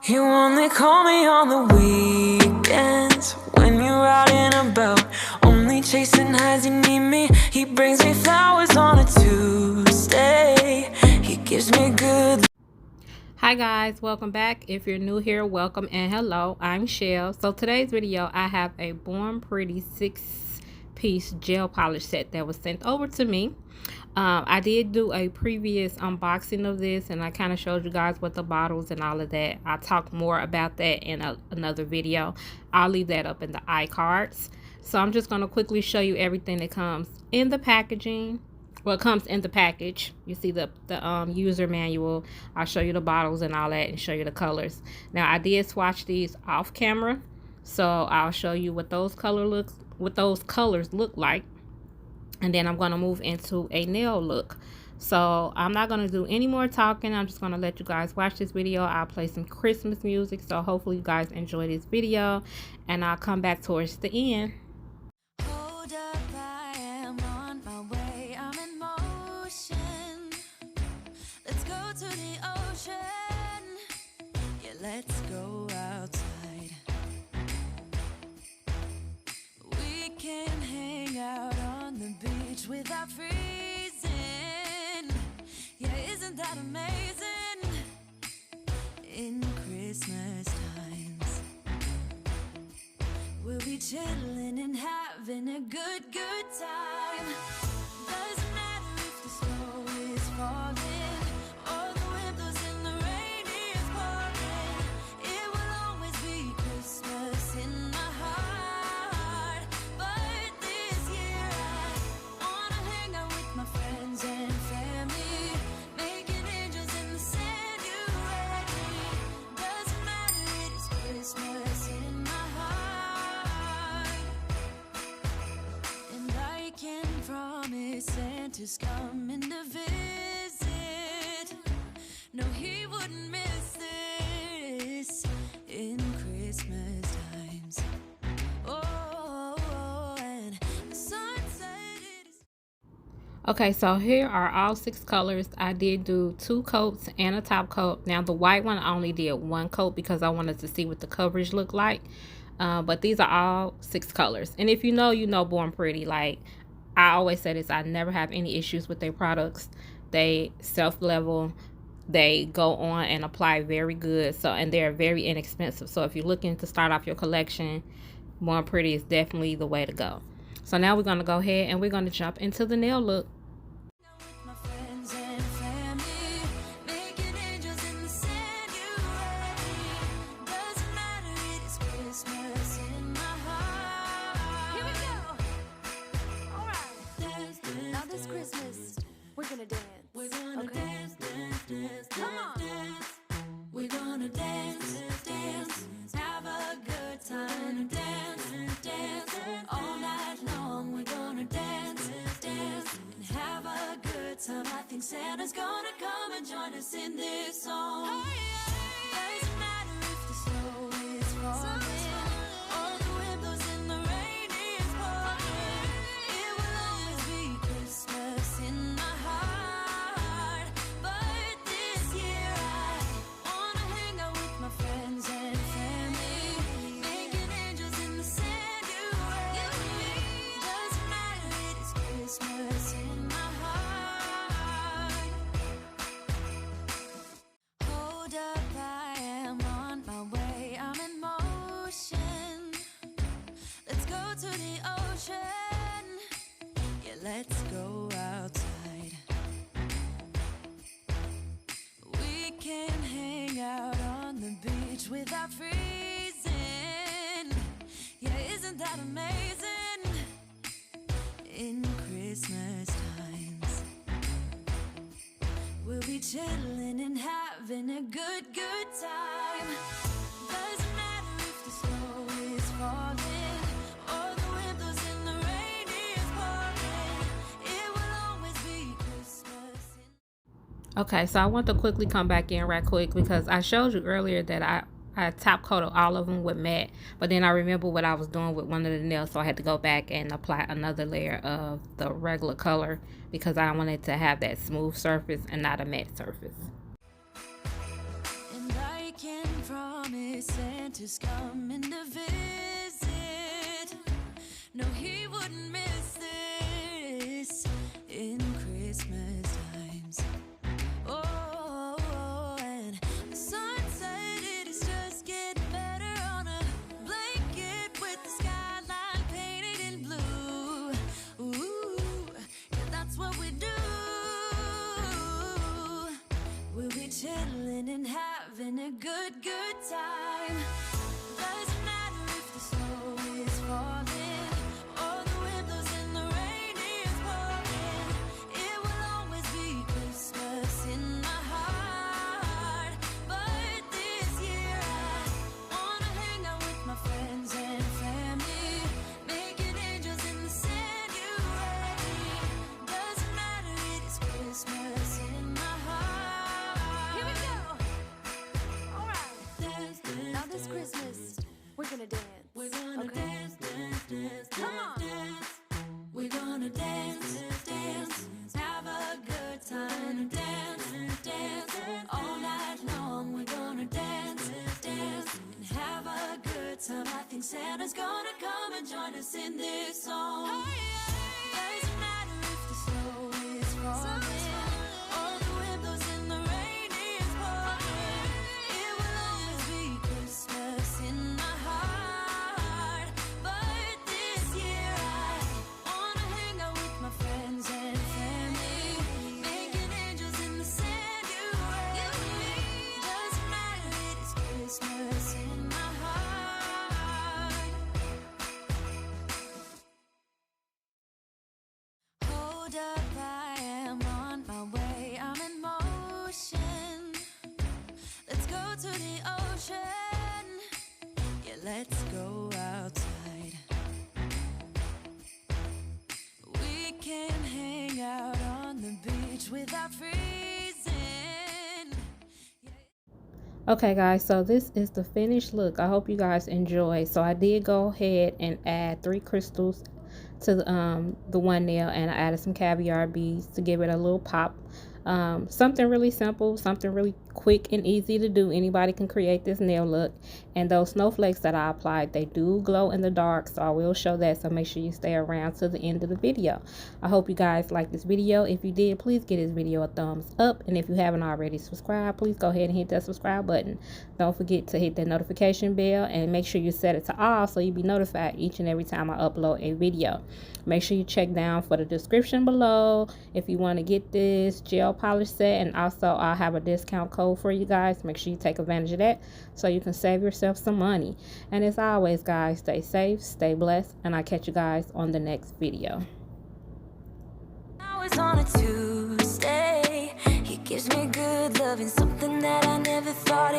You only call me on the weekends when you're out and about, only chasing highs. You need me. He brings me flowers on a Tuesday. He gives me good. Hi guys, welcome back. If you're new here, welcome and hello. I'm Shell. So today's video, I have a BuriBuri 6-piece gel polish set that was sent over to me. I did do a previous unboxing of this and I kind of showed you guys what the bottles and all of that. I'll talk more about that in another video. I'll leave that up in the iCards. So I'm just going to quickly show you everything that comes in the packaging. Well, it comes in the package. You see the user manual. I'll show you the bottles and all that and show you the colors. Now I did swatch these off camera, so I'll show you what those colors look like. And then I'm going to move into a nail look. So I'm not going to do any more talking. I'm just going to let you guys watch this video. I'll play some Christmas music. So hopefully you guys enjoy this video. And I'll come back towards the end. Hold up, I am on my way. I'm in motion. Let's go to the ocean. Yeah, let's go outside. We can hang out on the beach without freezing. Yeah, isn't that amazing? In Christmas times, we'll be chilling and having a good time. Doesn't matter if the snow is falling or the wind blows and the rain is pouring. It will always be Christmas in my heart. But this year I wanna hang out with my friends and family, making angels in the sand. You ready? Doesn't matter, it is Christmas in my heart. And I can promise Santa's coming to visit. No, he wouldn't miss this in Christmas times. Oh, and the sun said it is. Okay, so here are all 6 colors. I did do 2 coats and a top coat. Now the white one, I only did 1 coat because I wanted to see what the coverage looked like. But these are all 6 colors. And if you know, you know BuriBuri. Like I always say this, I never have any issues with their products. They self-level, they go on and apply very good. So, and they're very inexpensive. So if you're looking to start off your collection, BuriBuri is definitely the way to go. So now we're going to go ahead and we're going to jump into the nail look. With my friends and family, making angels in the sand. You ready? Doesn't matter, it is Christmas in my heart. Here we go. All right. Dance, dance, now this Christmas, we're gonna dance. We're gonna dance, dance, dance, come on. Dance. We're gonna dance, dance, have a good time. Dance, dance, all night long. We're gonna dance, dance, and have a good time. I think Santa's gonna come and join us in this song. Doesn't matter if the snow is falling or the wind blows and the rain is pouring. It will always be Christmas in my heart. But this year I wanna hang out with my friends and family, making angels in the sand. You ready? Doesn't matter, it is Christmas in my heart. Hold up, I am on my way. I'm in motion. Let's go to the ocean. Yeah, let's go outside. We can hang out on the beach without freezing. Yeah, isn't that amazing? In Christmas times, we'll be chilling and having a good time. Doesn't matter if the snow is falling or the wind blows and the rain is pouring. It will always be Christmas in. Okay, so I want to quickly come back in right quick because I showed you earlier that I top coated all of them with matte, but then I remember what I was doing with one of the nails, so I had to go back and apply another layer of the regular color because I wanted to have that smooth surface and not a matte surface. And I can promise this Santa's coming to visit. No, he wouldn't miss this in Christmas times. Oh, and the sun said it is just getting better on a blanket with the skyline painted in blue. Ooh, yeah, that's what we do. We'll be chilling and having a good time. Doesn't matter if the snow is falling or the wind blows and the rain is pouring. It will always be Christmas in my heart. But this year I wanna hang out with my friends and family, making angels in the sanctuary. Doesn't matter, it is Christmas in my heart. Here we go. All right. Now this Christmas, we're gonna dance. We're gonna dance, dance, dance, come on. Dance. We're gonna dance, dance, have a good time. Dance, dance, all night long. We're gonna dance, dance, and have a good time. I think Santa's gonna come and join us in this song. Doesn't matter if the snow is falling or the wind blows and the rain is pouring. It will always be Christmas in my heart. But this year I wanna hang out with my friends and family, making angels in the sanctuary. Doesn't matter, it is Christmas in my heart. Hold up, I am on my way, I'm in motion. Let's go to the ocean. Yeah, let's go outside. We can hang out on the beach without freezing. Okay guys, so this is the finished look. I hope you guys enjoy. So I did go ahead and add 3 crystals to the one nail, and I added some caviar beads to give it a little pop. Something really simple, something really quick and easy to do. Anybody can create this nail look. And those snowflakes that I applied, they do glow in the dark, so I will show that, so make sure you stay around to the end of the video. I hope you guys like this video. If you did, please give this video a thumbs up, and if you haven't already subscribed, please go ahead and hit that subscribe button. Don't forget to hit that notification bell, and make sure you set it to all so you'll be notified each and every time I upload a video. Make sure you check down for the description below if you want to get this gel polish set, and also I'll have a discount code for you guys. Make sure you take advantage of that so you can save yourself some money. And as always guys, stay safe, stay blessed, and I'll catch you guys on the next video. Now it's on a Tuesday. He gives me good loving, something that I never thought